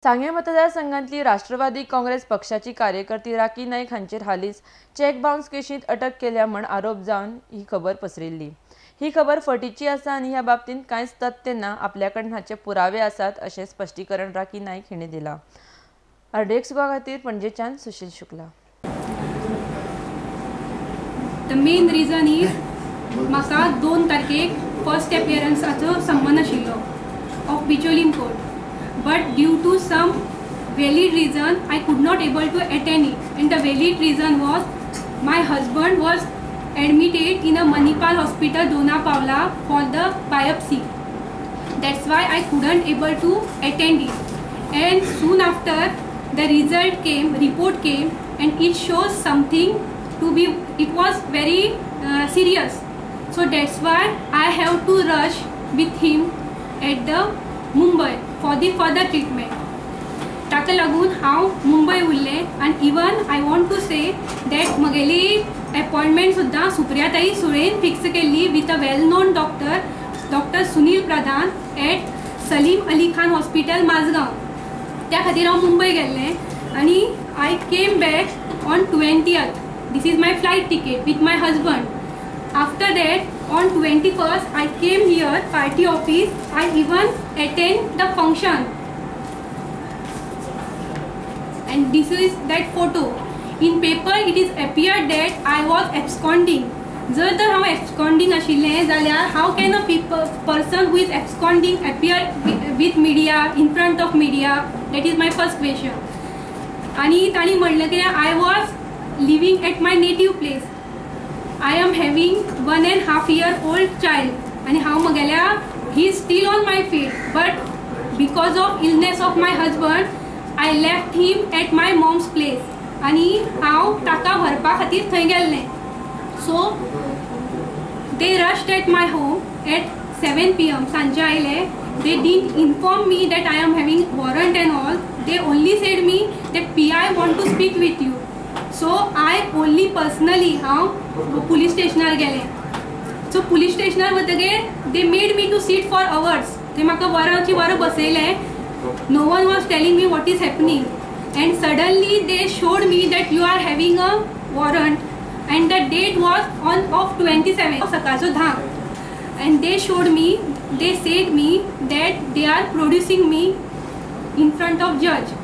सांगे मतदारसंघातली राष्ट्रवादी काँग्रेस पक्षाची कार्यकर्ती राखी नाईक हांचेर हालींच चेक बाउन्स केशींत अटक केल्या म्हण आरोप जावन ही खबर पसरिल्ली। ही खबर फटीची आसा आनी ह्या बाबतींत कांयच तथ्य ना, आपल्या कडेन हाचे पुरावे आसात अशें स्पश्टीकरण राखी नाईक हिणें दिलां। अर्डेक्स गोवा खातीर पणजेच्यान Sushil Shukla. The main reason is म्हाका 2 तारखेक फर्स्ट अपियरन्साचो संबंध आशिल्लो of Bicholim court, but due to some valid reason I could not able to attend it, and the valid reason was my husband was admitted in a Manipal hospital Dona Paula for the biopsy. That's why I couldn't able to attend it, and soon after the report came and it shows something to be, it was very serious, so that's why I have to rush with him at the Mumbai for the further treatment. ताका लागून हांव मुंबय उरलें, and even I want to say that म्हगेली appointment सुद्दां सुप्रियाताई सुळेन fix केल्ली with a well known doctor Sunil Pradhan at Salim Ali Khan hospital Mazgaon. त्या खातीर हांव मुंबय गेल्लें आनी I came back on 20th. This is my flight ticket with my husband. After that, on 21st, I came here, party office. I even attend the function. And this is that photo. In paper, it is appeared that I was absconding. जर तर हांव absconding आशिल्लें जाल्यार how can a person who is absconding appear with media, in front of media? That is my first question. आणि ताणी म्हणलें की I was living at my native place. I am having 1.5-year-old child, and how Magalia, he is still on my feet, but because of illness of my husband, I left him at my mom's place, and how taka bharpa khatir thai gelne. So they rushed at my home at 7 p.m. Sanje aile. They didn't inform me that I am having warrant and all. They only said me that PI want to speak with you. So I only personally police stationer गेले. So police stationer वतगे they made me to sit for hours. ते म्हाका वरांची वरां बसयले. No one was telling me what is happening, and suddenly they showed me that you are having a warrant, and the date was of 27 सकाळचो 10, and they showed me, they said me that they are producing me in front of judge.